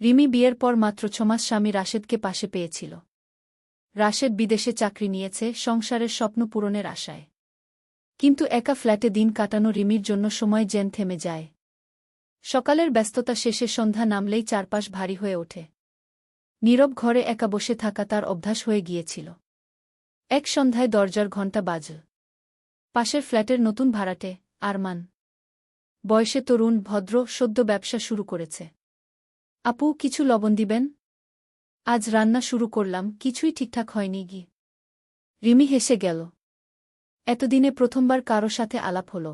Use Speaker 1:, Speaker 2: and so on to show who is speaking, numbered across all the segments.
Speaker 1: রিমি বিয়ের পর মাত্র 6 মাস স্বামী রাশেদকে পাশে পেয়েছিল। রাশেদ বিদেশে চাকরি নিয়েছে সংসারের স্বপ্ন পূরণের আশায়। কিন্তু একা ফ্ল্যাটে দিন কাটানো রিমির জন্য সময় যেন থেমে যায়। সকালের ব্যস্ততা শেষে সন্ধ্যা নামলেই চারপাশ ভারী হয়ে ওঠে। নীরব ঘরে একা বসে থাকা তার অভ্যাস হয়ে গিয়েছিল। এক সন্ধ্যায় দরজার ঘণ্টা বাজল। পাশের ফ্ল্যাটের নতুন ভাড়াটে আরমান। বয়সে তরুণ, ভদ্র, সদ্য ব্যবসা শুরু করেছে। আপু, কিছু লবণ দিবেন? আজ রান্না শুরু করলাম, কিছুই ঠিকঠাক হয়নি গি। রিমি হেসে গেল। এতদিনে প্রথমবার কারো সাথে আলাপ হল।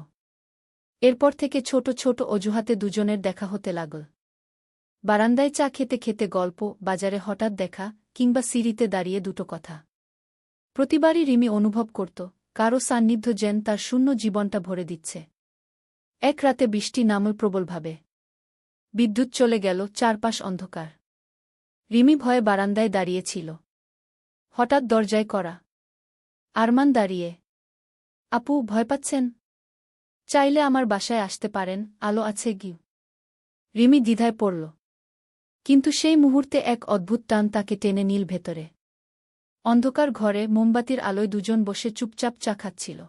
Speaker 1: এরপর থেকে ছোট ছোট অজুহাতে দুজনের দেখা হতে লাগল। বারান্দায় চা খেতে খেতে গল্প, বাজারে হঠাৎ দেখা, কিংবা সিঁড়িতে দাঁড়িয়ে দুটো কথা। প্রতিবারই রিমি অনুভব করত কারো সান্নিধ্য যেন তার শূন্য জীবনটা ভরে দিচ্ছে। এক রাতে বৃষ্টি নামল প্রবলভাবে। বিদ্যুৎ চলে গেল, চারপাশ অন্ধকার। রিমি ভয়ে বারান্দায় দাঁড়িয়েছিল। হঠাৎ দরজায় কড়া। আরমান দাঁড়িয়ে। আপু, ভয় পাচ্ছেন? চাইলে আমার বাসায় আসতে পারেন, আলো আছে গি। রিমি দ্বিধায় পড়ল। কিন্তু সেই মুহূর্তে এক অদ্ভুত টান তাকে টেনে নিল ভেতরে। অন্ধকার ঘরে মোমবাতির আলোয় দুজন বসে চুপচাপ চা খাচ্ছিল।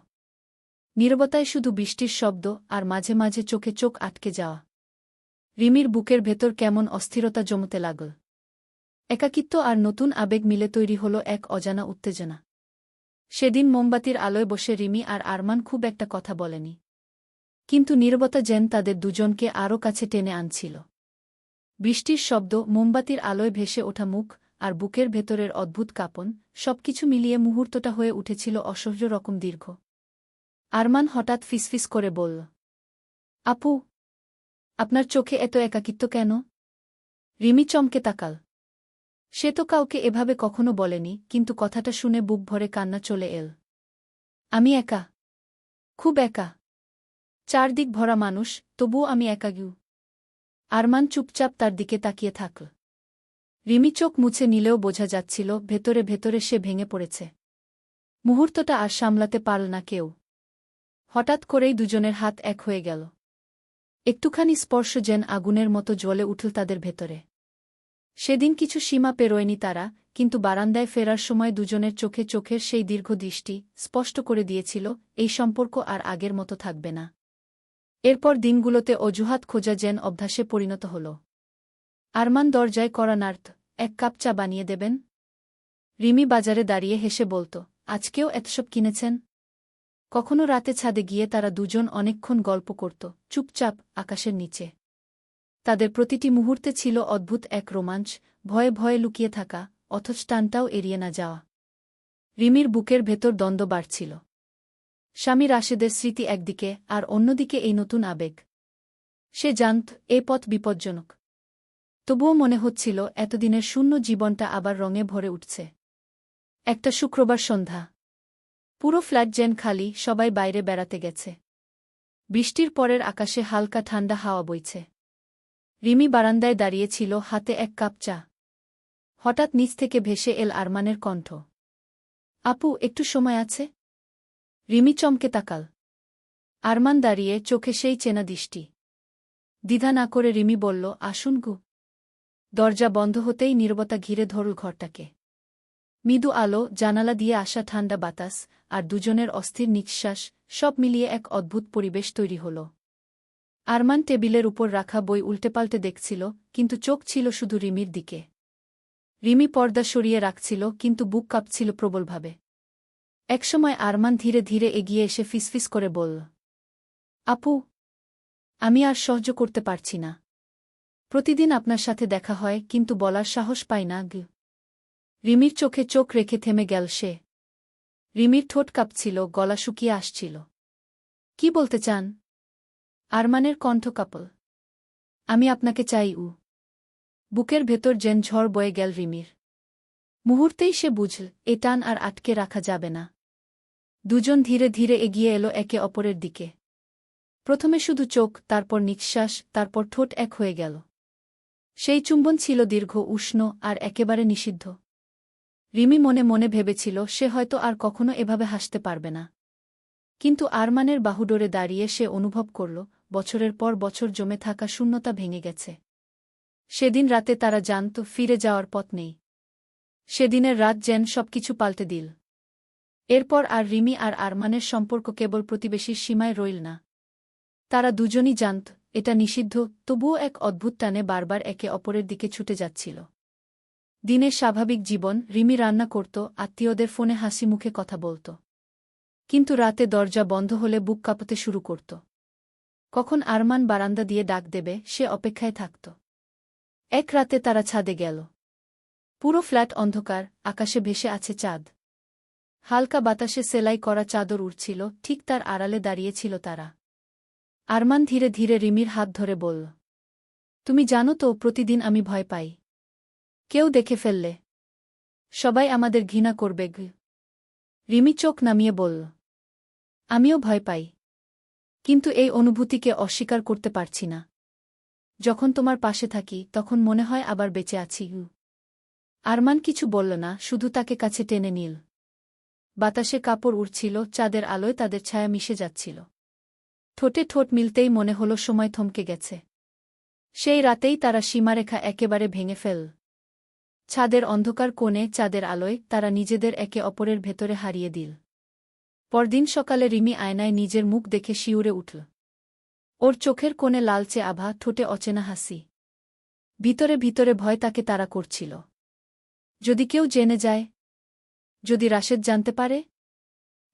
Speaker 1: নীরবতায় শুধু বৃষ্টির শব্দ, আর মাঝে মাঝে চোখে চোখ আটকে যাওয়া। রিমির বুকের ভেতর কেমন অস্থিরতা জমতে লাগল। একাকিত্ব আর নতুন আবেগ মিলে তৈরি হল এক অজানা উত্তেজনা। সেদিন মোমবাতির আলোয় বসে রিমি আর আরমান খুব একটা কথা বলেনি। কিন্তু নীরবতা যেন তাদের দুজনকে আরও কাছে টেনে আনছিল। বৃষ্টির শব্দ, মোমবাতির আলোয় ভেসে ওঠা মুখ, আর বুকের ভেতরের অদ্ভুত কাঁপন, সবকিছু মিলিয়ে মুহূর্তটা হয়ে উঠেছিল অসহ্য রকম দীর্ঘ। আরমান হঠাৎ ফিসফিস করে বলল, আপু, আপনার চোখে এত একাকিত্ব কেন? রিমি চমকে তাকাল। সে তো কাউকে এভাবে কখনো বলেনি, কিন্তু কথাটা শুনে বুক ভরে কান্না চলে এল। আমি একা, খুব একা। চারদিক ভরা মানুষ, তবুও আমি একা গিউ। আরমান চুপচাপ তার দিকে তাকিয়ে থাকল। রিমি চোখ মুছে নিলেও বোঝা যাচ্ছিল ভেতরে ভেতরে সে ভেঙে পড়েছে। মুহূর্তটা আর সামলাতে পারল না কেউ। হঠাৎ করেই দুজনের হাত এক হয়ে গেল। একটুখানি স্পর্শ যেন আগুনের মতো জ্বলে উঠল তাদের ভেতরে। সেদিন কিছু সীমা পেরোয়নি তারা, কিন্তু বারান্দায় ফেরার সময় দুজনের চোখে চোখের সেই দীর্ঘ দৃষ্টি স্পষ্ট করে দিয়েছিল এই সম্পর্ক আর আগের মতো থাকবে না। এরপর দিনগুলোতে অজুহাত খোঁজা যেন অভ্যাসে পরিণত হল। আরমান দরজায় কড়া নাড়ত, এক কাপ চা বানিয়ে দেবেন? রিমি বাজারে দাঁড়িয়ে হেসে বলত, আজকেও এতসব কিনেছেন? কখনো রাতে ছাদে গিয়ে তারা দুজন অনেকক্ষণ গল্প করত, চুপচাপ, আকাশের নিচে। তাদের প্রতিটি মুহূর্তে ছিল অদ্ভুত এক রোমাঞ্চ, ভয়ে ভয়ে লুকিয়ে থাকা, অথচ টানটাও এড়িয়ে না যাওয়া। রিমির বুকের ভেতর দ্বন্দ্ব বাড়ছিল। স্বামী রাশেদের স্মৃতি একদিকে, আর অন্যদিকে এই নতুন আবেগ। সে জানত এ পথ বিপজ্জনক। তবুও মনে হচ্ছিল এতদিনের শূন্য জীবনটা আবার রঙে ভরে উঠছে। একটা শুক্রবার সন্ধ্যা। পুরো ফ্ল্যাট যেন খালি, সবাই বাইরে বেড়াতে গেছে। বৃষ্টির পরের আকাশে হালকা ঠান্ডা হাওয়া বইছে। রিমি বারান্দায় দাঁড়িয়েছিল, হাতে এক কাপ চা। হঠাৎ নিচ থেকে ভেসে এল আরমানের কণ্ঠ, আপু, একটু সময় আছে? রিমি চমকে তাকাল। আরমান দাঁড়িয়ে, চোখে সেই চেনা দৃষ্টি। দ্বিধা না করে রিমি বলল, আসুন গু। দরজা বন্ধ হতেই নীরবতা ঘিরে ধরল ঘরটাকে। মৃদু আলো, জানালা দিয়ে আসা ঠান্ডা বাতাস, আর দুজনের অস্থির নিঃশ্বাস, সব মিলিয়ে এক অদ্ভুত পরিবেশ তৈরি হল। আরমান টেবিলের উপর রাখা বই উল্টেপাল্টে দেখছিল, কিন্তু চোখ ছিল শুধু রিমির দিকে। রিমি পর্দা সরিয়ে রাখছিল, কিন্তু বুক কাঁপছিল প্রবলভাবে। একসময় আরমান ধীরে ধীরে এগিয়ে এসে ফিসফিস করে বলল, আপু, আমি আর সহ্য করতে পারছি না। প্রতিদিন আপনার সাথে দেখা হয়, কিন্তু বলার সাহস পাই না গু। রিমির চোখে চোখ রেখে থেমে গেল সে। রিমির ঠোঁট কাঁপছিল, গলা শুকিয়ে আসছিল। কি বলতে চান? আরমানের কণ্ঠ কাঁপল। আমি আপনাকে চাই উ। বুকের ভেতর যেন ঝড় বয়ে গেল রিমির। মুহূর্তেই সে বুঝল এ টান আর আটকে রাখা যাবে না। দুজন ধীরে ধীরে এগিয়ে এলো একে অপরের দিকে। প্রথমে শুধু চোখ, তারপর নিঃশ্বাস, তারপর ঠোঁট এক হয়ে গেল। সেই চুম্বন ছিল দীর্ঘ, উষ্ণ, আর একেবারে নিষিদ্ধ। রিমি মনে মনে ভেবেছিল সে হয়তো আর কখনো এভাবে হাসতে পারবে না। কিন্তু আরমানের বাহুডোরে দাঁড়িয়ে সে অনুভব করল বছরের পর বছর জমে থাকা শূন্যতা ভেঙে গেছে। সেদিন রাতে তারা জানত ফিরে যাওয়ার পথ নেই। সেদিনের রাত যেন সবকিছু পাল্টে দিল। এরপর আর রিমি আর আরমানের সম্পর্ক কেবল প্রতিবেশীর সীমায় রইল না। তারা দুজনই জানত এটা নিষিদ্ধ, তবুও এক অদ্ভুত টানে বারবার একে অপরের দিকে ছুটে যাচ্ছিল। দিনের স্বাভাবিক জীবন, রিমি রান্না করত, আত্মীয়দের ফোনে হাসি মুখে কথা বলত। কিন্তু রাতে দরজা বন্ধ হলে বুক কাঁপতে শুরু করত। কখন আরমান বারান্দা দিয়ে ডাক দেবে সে অপেক্ষায় থাকত। এক রাতে তারা ছাদে গেল। পুরো ফ্ল্যাট অন্ধকার, আকাশে ভেসে আছে চাঁদ। হালকা বাতাসে সেলাই করা চাদর উড়ছিল, ঠিক তার আড়ালে দাঁড়িয়েছিল তারা। আরমান ধীরে ধীরে রিমির হাত ধরে বলল, তুমি জানো তো প্রতিদিন আমি ভয় পাই। কেউ দেখে ফেললে সবাই আমাদের ঘৃণা করবে। রিমি চোখ নামিয়ে বলল, আমিও ভয় পাই, কিন্তু এই অনুভূতিকে অস্বীকার করতে পারছি না। যখন তোমার পাশে থাকি তখন মনে হয় আবার বেঁচে আছি। আরমান কিছু বলল না, শুধু তাকে কাছে টেনে নিল। বাতাসে কাপড় উড়ছিল, চাঁদের আলোয় তাদের ছায়া মিশে যাচ্ছিল। ঠোঁটে ঠোঁট মিলতেই মনে হলো সময় থমকে গেছে। সেই রাতেই তারা সীমারেখা একেবারে ভেঙে ফেল। ছাদের অন্ধকার কোণে চাঁদের আলোয় তারা নিজেদের একে অপরের ভেতরে হারিয়ে দিল। পরদিন সকালে রিমি আয়নায় নিজের মুখ দেখে শিউরে উঠল। ওর চোখের কোণে লালচে আভা, ঠোঁটে অচেনা হাসি। ভিতরে ভিতরে ভয় তাকে তাড়া করছিল। যদি কেউ জেনে যায়, যদি রাশেদ জানতে পারে।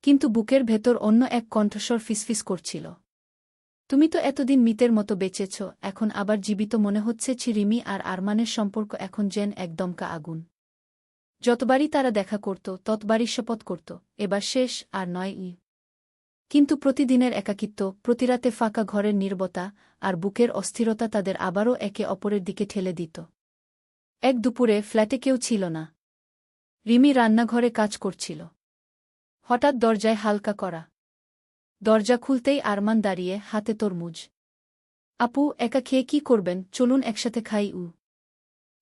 Speaker 1: কিন্তু বুকের ভেতর অন্য এক কণ্ঠস্বর ফিসফিস করছিল, তুমি তো এতদিন মৃতের মতো বেঁচেছ, এখন আবার জীবিত মনে হচ্ছে। রিমি আর আরমানের সম্পর্ক এখন যেন একদমকা আগুন। যতবারই তারা দেখা করত ততবারই শপথ করত, এবার শেষ, আর নয়। কিন্তু প্রতিদিনের একাকিত্ব, প্রতিরাতে ফাঁকা ঘরের নীরবতা আর বুকের অস্থিরতা তাদের আবারও একে অপরের দিকে ঠেলে দিত। এক দুপুরে ফ্ল্যাটে কেউ ছিল না। রিমি রান্নাঘরে কাজ করছিল। হঠাৎ দরজায় হালকা করা। দরজা খুলতেই আরমান দাঁড়িয়ে, হাতে তরমুজ। আপু, একা খেয়ে কি করবেন, চলুন একসাথে খাই।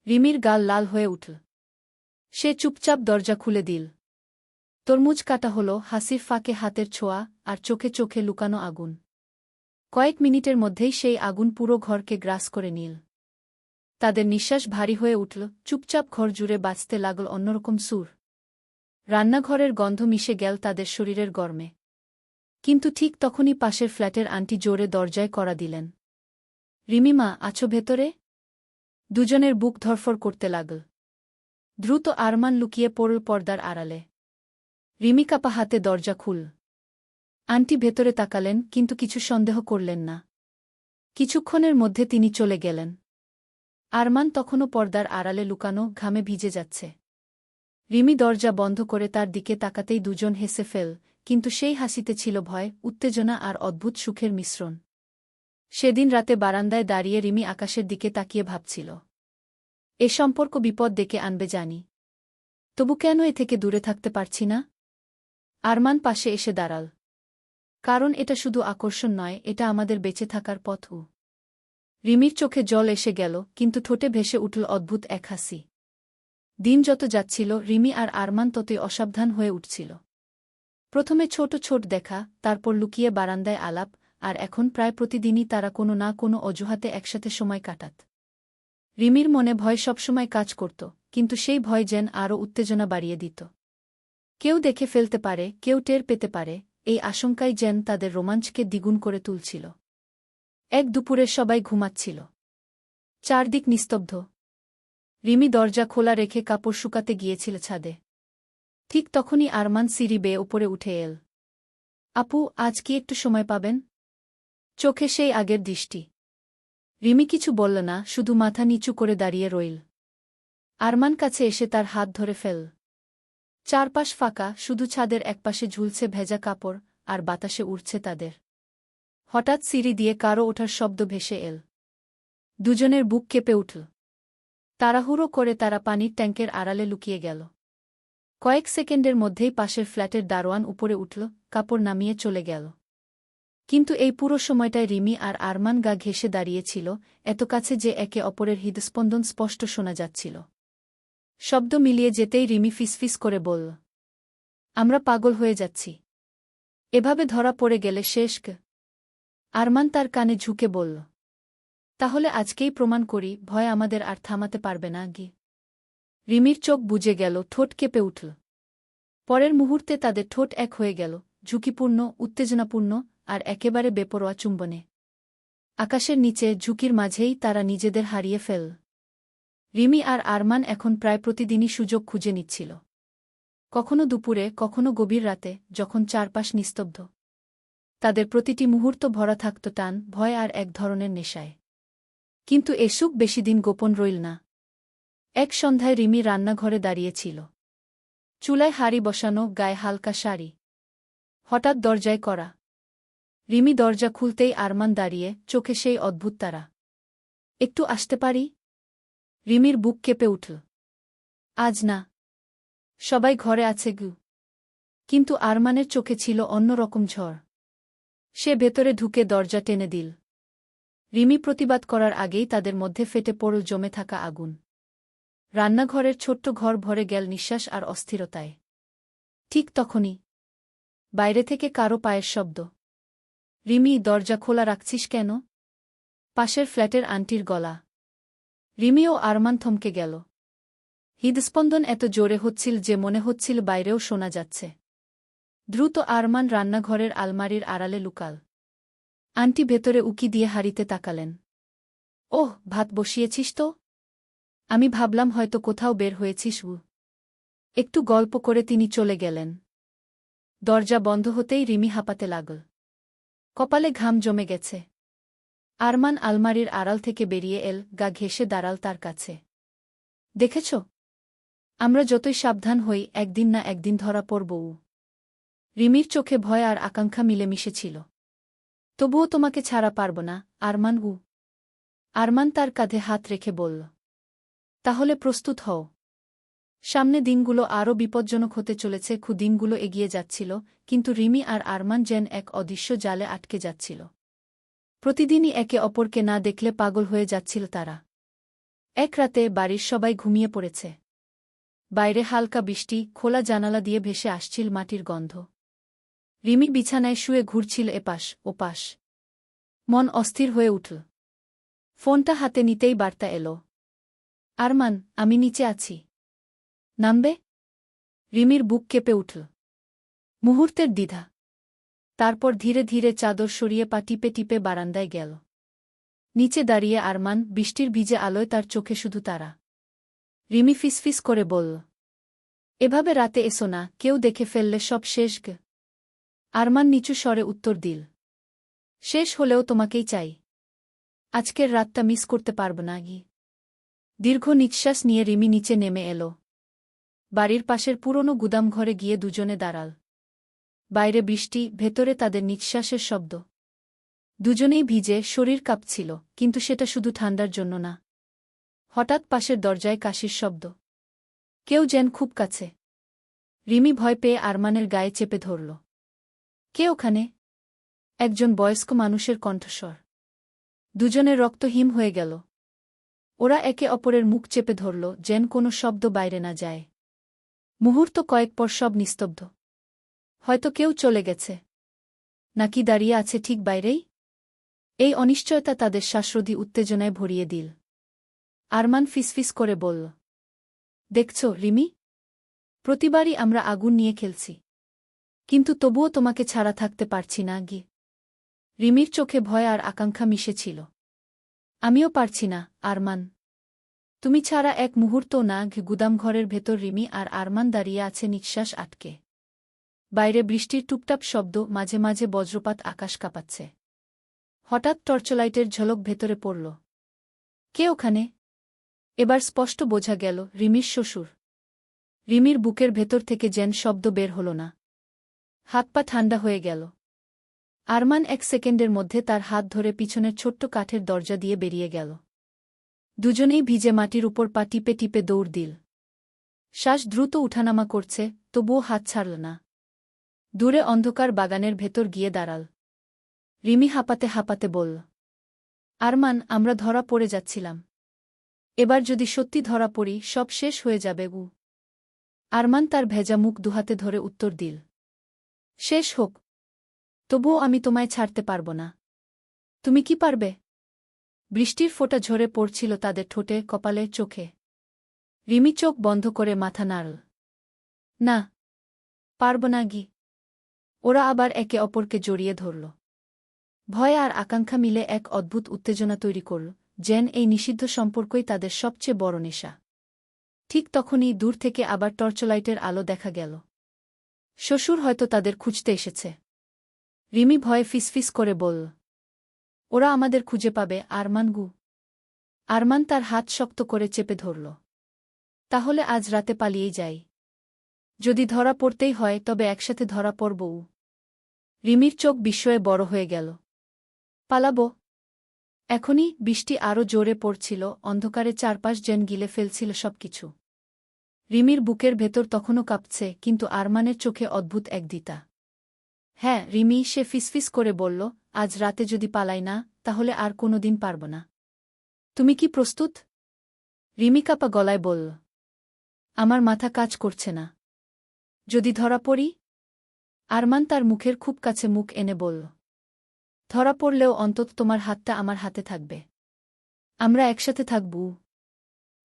Speaker 1: রিমির গাল লাল হয়ে উঠল। সে চুপচাপ দরজা খুলে দিল। তরমুজ কাটা হলো, হাসির ফাঁকে হাতের ছোঁয়া, আর চোখে চোখে লুকানো আগুন। কয়েক মিনিটের মধ্যেই সেই আগুন পুরো ঘরকে গ্রাস করে নিল। তাদের নিঃশ্বাস ভারী হয়ে উঠল, চুপচাপ ঘর জুড়ে বাজতে লাগল অন্যরকম সুর। রান্নাঘরের গন্ধ মিশে গেল তাদের শরীরের গরমে। কিন্তু ঠিক তখনই পাশের ফ্ল্যাটের আন্টি জোরে দরজায় কড়া দিলেন। রিমিমা, আছো ভেতরে? দুজনের বুক ধরফর করতে লাগল। দ্রুত আরমান লুকিয়ে পড়ল পর্দার আড়ালে। রিমি কাপা হাতে দরজা খুল। আন্টি ভেতরে তাকালেন, কিন্তু কিছু সন্দেহ করলেন না। কিছুক্ষণের মধ্যে তিনি চলে গেলেন। আরমান তখনও পর্দার আড়ালে লুকানো, ঘামে ভিজে যাচ্ছে। রিমি দরজা বন্ধ করে তার দিকে তাকাতেই দুজন হেসে ফেল, কিন্তু সেই হাসিতে ছিল ভয়, উত্তেজনা আর অদ্ভুত সুখের মিশ্রণ। সেদিন রাতে বারান্দায় দাঁড়িয়ে রিমি আকাশের দিকে তাকিয়ে ভাবছিল, এ সম্পর্ক বিপদ ডেকে আনবে জানি, তবু কেন এ থেকে দূরে থাকতে পারছি না? আরমান পাশে এসে দাঁড়াল। কারণ এটা শুধু আকর্ষণ নয়, এটা আমাদের বেঁচে থাকার পথও। রিমির চোখে জল এসে গেল, কিন্তু ঠোঁটে ভেসে উঠল অদ্ভুত এক হাসি। দিন যত যাচ্ছিল রিমি আর আরমান ততই অসাবধান হয়ে উঠছিল। প্রথমে ছোট ছোট দেখা, তারপর লুকিয়ে বারান্দায় আলাপ, আর এখন প্রায় প্রতিদিনই তারা কোনো না কোনো অজুহাতে একসাথে সময় কাটাত। রিমির মনে ভয় সবসময় কাজ করত, কিন্তু সেই ভয় যেন আরও উত্তেজনা বাড়িয়ে দিত। কেউ দেখে ফেলতে পারে, কেউ টের পেতে পারে, এই আশঙ্কাই যেন তাদের রোমাঞ্চকে দ্বিগুণ করে তুলছিল। এক দুপুরে সবাই ঘুমাচ্ছিল। চারদিক নিস্তব্ধ। রিমি দরজা খোলা রেখে কাপড় শুকাতে গিয়েছিল ছাদে। ঠিক তখনই আরমান সিঁড়ি বেয়ে উপরে উঠে এল। আপু, আজ কি একটু সময় পাবেন? চোখে সেই আগের দৃষ্টি। রিমি কিছু বলল না, শুধু মাথা নিচু করে দাঁড়িয়ে রইল। আরমান কাছে এসে তার হাত ধরে ফেল। চারপাশ ফাঁকা, শুধু ছাদের একপাশে ঝুলছে ভেজা কাপড়, আর বাতাসে উড়ছে তাদের। হঠাৎ সিঁড়ি দিয়ে কারো ওঠার শব্দ ভেসে এল। দুজনের বুক কেঁপে উঠল। তাড়াহুড়ো করে তারা পানির ট্যাঙ্কের আড়ালে লুকিয়ে গেল। কয়েক সেকেন্ডের মধ্যেই পাশের ফ্ল্যাটের দারোয়ান উপরে উঠল, কাপড় নামিয়ে চলে গেল। কিন্তু এই পুরো সময়টায় রিমি আর আরমান গা ঘেঁষে দাঁড়িয়েছিল, এত কাছে যে একে অপরের হৃদস্পন্দন স্পষ্ট শোনা যাচ্ছিল। শব্দ মিলিয়ে যেতেই রিমি ফিসফিস করে বলল, আমরা পাগল হয়ে যাচ্ছি। এভাবে ধরা পড়ে গেলে শেষ। আরমান তার কানে ঝুঁকে বলল, তাহলে আজকেই প্রমাণ করি, ভয় আমাদের আর থামাতে পারবে না গি। রিমির চোখ বুজে গেল, ঠোঁট কেঁপে উঠল। পরের মুহূর্তে তাদের ঠোঁট এক হয়ে গেল, ঝুঁকিপূর্ণ, উত্তেজনাপূর্ণ আর একেবারে বেপরোয়া চুম্বনে। আকাশের নিচে, ঝুঁকির মাঝেই তারা নিজেদের হারিয়ে ফেল। রিমি আর আরমান এখন প্রায় প্রতিদিনই সুযোগ খুঁজে নিচ্ছিল। কখনো দুপুরে, কখনো গভীর রাতে, যখন চারপাশ নিস্তব্ধ। তাদের প্রতিটি মুহূর্ত ভরা থাকত টান, ভয় আর এক ধরনের নেশায়। কিন্তু এ সুখ বেশিদিন গোপন রইল না। এক সন্ধ্যায় রিমি রান্নাঘরে দাঁড়িয়েছিল। চুলায় হাঁড়ি বসানো, গায়ে হালকা শাড়ি। হঠাৎ দরজায় কড়া। রিমি দরজা খুলতেই আরমান দাঁড়িয়ে, চোখে সেই অদ্ভুত তারা। একটু আসতে পারি? রিমির বুক কেঁপে উঠল। আজ না। সবাই ঘরে আছে গু। কিন্তু আরমানের চোখে ছিল অন্যরকম ঝড়। সে ভেতরে ঢুকে দরজা টেনে দিল। রিমি প্রতিবাদ করার আগেই তাদের মধ্যে ফেটে পড়ল জমে থাকা আগুন। রান্নাঘরের ছোট্ট ঘর ভরে গেল নিঃশ্বাস আর অস্থিরতায়। ঠিক তখনই বাইরে থেকে কারো পায়ের শব্দ। রিমি, দরজা খোলা রাখছিস কেন? পাশের ফ্ল্যাটের আন্টির গলা। রিমি ও আরমান থমকে গেল। হৃদস্পন্দন এত জোরে হচ্ছিল যে মনে হচ্ছিল বাইরেও শোনা যাচ্ছে। দ্রুত আরমান রান্নাঘরের আলমারির আড়ালে লুকাল। আন্টি ভেতরে উকি দিয়ে হাঁড়িতে তাকালেন। ওহ, ভাত বসিয়েছিস তো? আমি ভাবলাম হয়তো কোথাও বের হয়েছিস। একটু গল্প করে তিনি চলে গেলেন। দরজা বন্ধ হতেই রিমি হাঁপাতে লাগল। কপালে ঘাম জমে গেছে। আরমান আলমারির আড়াল থেকে বেরিয়ে এল, গা ঘেঁষে দাঁড়াল তার কাছে। দেখেছ? আমরা যতই সাবধান হই, একদিন না একদিন ধরা পড়ব। রিমির চোখে ভয় আর আকাঙ্ক্ষা মিলেমিশে ছিল। তবুও তোমাকে ছাড়া পারব না, আরমান। আরমান তার কাঁধে হাত রেখে বলল। তাহলে প্রস্তুত হও। সামনে দিনগুলো আরও বিপজ্জনক হতে চলেছে। দিনগুলো এগিয়ে যাচ্ছিল, কিন্তু রিমি আর আরমান যেন এক অদৃশ্য জালে আটকে যাচ্ছিল। প্রতিদিনই একে অপরকে না দেখলে পাগল হয়ে যাচ্ছিল তারা। এক রাতে বাড়ির সবাই ঘুমিয়ে পড়েছে। বাইরে হালকা বৃষ্টি, খোলা জানালা দিয়ে ভেসে আসছিল মাটির গন্ধ। রিমি বিছানায় শুয়ে ঘুরছিল এপাশ ওপাশ। মন অস্থির হয়ে উঠল। ফোনটা হাতে নিতেই বার্তা এলো। আরমান, আমি নিচে আছি। নামবে? রিমির বুক কেঁপে উঠল। মুহূর্তের দ্বিধা। তারপর ধীরে ধীরে চাদর সরিয়ে পা টিপে টিপে বারান্দায় গেল। নিচে দাঁড়িয়ে আরমান, বৃষ্টির ভিজে আলোয় তার চোখে শুধু তারা। রিমি ফিসফিস করে বলল, এভাবে রাতে এসো না, কেউ দেখে ফেললে সব শেষ গ। আরমান নিচু স্বরে উত্তর দিল, শেষ হলেও তোমাকেই চাই। আজকের রাতটা মিস করতে পারব না গি। দীর্ঘ নিঃশ্বাস নিয়ে রিমি নিচে নেমে এলো। বাড়ির পাশের পুরনো গুদামঘরে গিয়ে দুজনে দাঁড়াল। বাইরে বৃষ্টি, ভেতরে তাদের নিঃশ্বাসের শব্দ। দুজনেই ভিজে, শরীর কাঁপছিল, কিন্তু সেটা শুধু ঠান্ডার জন্য না। হঠাৎ পাশের দরজায় কাশির শব্দ। কেউ যেন খুব কাছে। রিমি ভয় পেয়ে আরমানের গায়ে চেপে ধরল। কে ওখানে? একজন বয়স্ক মানুষের কণ্ঠস্বর। দুজনের রক্ত হিম হয়ে গেল। ওরা একে অপরের মুখ চেপে ধরল, যেন কোনো শব্দ বাইরে না যায়। মুহূর্ত কয়েক পর সব নিস্তব্ধ। হয়তো কেউ চলে গেছে। নাকি দাঁড়িয়ে আছে ঠিক বাইরেই? এই অনিশ্চয়তা তাদের শ্বাসরোধী উত্তেজনায় ভরিয়ে দিল। আরমান ফিসফিস করে বলল, দেখছ রিমি, প্রতিবারই আমরা আগুন নিয়ে খেলছি, কিন্তু তবুও তোমাকে ছাড়া থাকতে পারছি না গি। রিমির চোখে ভয় আর আকাঙ্ক্ষা মিশেছিল। আমিও পারছি না, আরমান। তুমি ছাড়া এক মুহূর্তও না। গুদামঘরের ভেতর রিমি আর আরমান দাঁড়িয়ে আছে নিঃশ্বাস আটকে। বাইরে বৃষ্টির টুপটাপ শব্দ, মাঝে মাঝে বজ্রপাত আকাশ কাঁপাচ্ছে। হঠাৎ টর্চলাইটের ঝলক ভেতরে পড়ল। কে ওখানে? এবার স্পষ্ট বোঝা গেল, রিমির শ্বশুর। রিমির বুকের ভেতর থেকে যেন শব্দ বের হল না। হাত পা ঠান্ডা হয়ে গেল। আরমান এক সেকেন্ডের মধ্যে তার হাত ধরে পিছনের ছোট্ট কাঠের দরজা দিয়ে বেরিয়ে গেল। দুজনেই ভিজে মাটির উপর পা টিপে টিপে দৌড় দিল। শ্বাস দ্রুত উঠানামা করছে, তবুও হাত ছাড়ল না। দূরে অন্ধকার বাগানের ভেতর গিয়ে দাঁড়াল। রিমি হাঁপাতে হাঁপাতে বলল, আরমান, আমরা ধরা পড়ে যাচ্ছিলাম। এবার যদি সত্যি ধরা পড়ি, সব শেষ হয়ে যাবে। আরমান তার ভেজা মুখ দুহাতে ধরে উত্তর দিল, শেষ হোক, তবুও আমি তোমায় ছাড়তে পারব না। তুমি কি পারবে? বৃষ্টির ফোঁটা ঝরে পড়ছিল তাদের ঠোঁটে, কপালে, চোখে। রিমি চোখ বন্ধ করে মাথা নাড়ল। না, পারব না গি। ওরা আবার একে অপরকে জড়িয়ে ধরল। ভয় আর আকাঙ্ক্ষা মিলে এক অদ্ভুত উত্তেজনা তৈরি করল, যেন এই নিষিদ্ধ সম্পর্কই তাদের সবচেয়ে বড় নেশা। ঠিক তখনই দূর থেকে আবার টর্চলাইটের আলো দেখা গেল। শ্বশুর হয়তো তাদের খুঁজতে এসেছে। রিমি ভয়ে ফিসফিস করে বলল, ওরা আমাদের খুঁজে পাবে। আরমান গু। আরমান তার হাত শক্ত করে চেপে ধরল। তাহলে আজ রাতে পালিয়েই যাই। যদি ধরা পড়তেই হয় তবে একসাথে ধরা পড়বও। রিমির চোখ বিস্ময়ে বড় হয়ে গেল। পালাব? এখনই? বৃষ্টি আরও জোরে পড়ছিল, অন্ধকারে চারপাশ যেন গিলে ফেলছিল সবকিছু। রিমির বুকের ভেতর তখনও কাঁপছে, কিন্তু আরমানের চোখে অদ্ভুত এক দ্বিধা। হ্যাঁ রিমি, সে ফিসফিস করে বলল, আজ রাতে যদি পালাই না, তাহলে আর কোনোদিন পারব না। তুমি কি প্রস্তুত? রিমি কাঁপা গলায় বলল। আমার মাথা কাজ করছে না। যদি ধরা পড়ি? আরমান তার মুখের খুব কাছে মুখ এনে বলল। ধরা পড়লেও অন্তত তোমার হাতটা আমার হাতে থাকবে। আমরা একসাথে থাকব।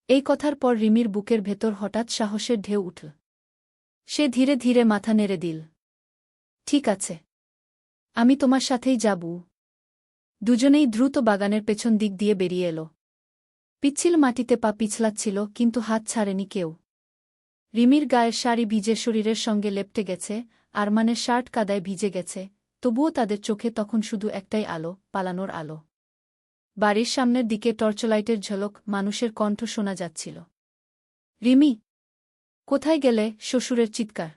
Speaker 1: এই কথার পর রিমির বুকের ভেতর হঠাৎ সাহসের ঢেউ উঠল। সে ধীরে ধীরে মাথা নেড়ে দিল। ঠিক আছে, আমি তোমার সাথেই যাব। দুজনেই দ্রুত বাগানের পেছন দিক দিয়ে বেরিয়ে এল। পিচ্ছিল মাটিতে পা পিছলাচ্ছিল, কিন্তু হাত ছাড়েনি কেউ। রিমির গায়ের শাড়ি ভিজে শরীরের সঙ্গে লেপটে গেছে, আরমানের শার্ট কাদায় ভিজে গেছে, তবুও তাদের চোখে তখন শুধু একটাই আলো, পালানোর আলো। বাড়ির সামনের দিকে টর্চলাইটের ঝলক, মানুষের কণ্ঠ শোনা যাচ্ছিল। রিমি! কোথায় গেলে? শ্বশুরের চিৎকার।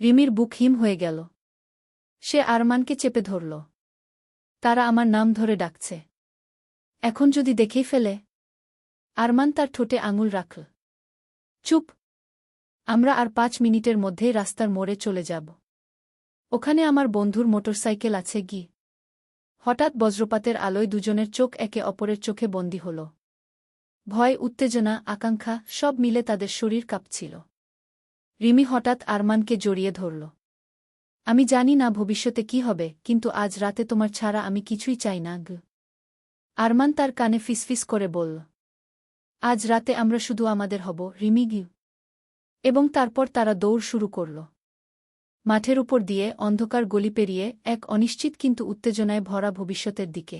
Speaker 1: রিমির বুক হিম হয়ে গেল। সে আরমানকে চেপে ধরল। তারা আমার নাম ধরে ডাকছে। এখন যদি দেখেই ফেলে? আরমান তার ঠোঁটে আঙুল রাখল। চুপ! আমরা আর 5 মিনিটের মধ্যেই রাস্তার মোড়ে চলে যাব। ওখানে আমার বন্ধুর মোটরসাইকেল আছে গি। হঠাৎ বজ্রপাতের আলোয় দুজনের চোখ একে অপরের চোখে বন্দী হল। ভয়, উত্তেজনা, আকাঙ্ক্ষা সব মিলে তাদের শরীর কাঁপছিল। রিমি হঠাৎ আরমানকে জড়িয়ে ধরল। আমি জানি না ভবিষ্যতে কি হবে, কিন্তু আজ রাতে তোমার ছাড়া আমি কিছুই চাই না গ। আরমান তার কানে ফিসফিস করে বলল। আজ রাতে আমরা শুধু আমাদের হব, রিমি গি। এবং তারপর তারা দৌড় শুরু করল। মাঠের উপর দিয়ে, অন্ধকার গলি পেরিয়ে, এক অনিশ্চিত কিন্তু উত্তেজনায় ভরা ভবিষ্যতের দিকে।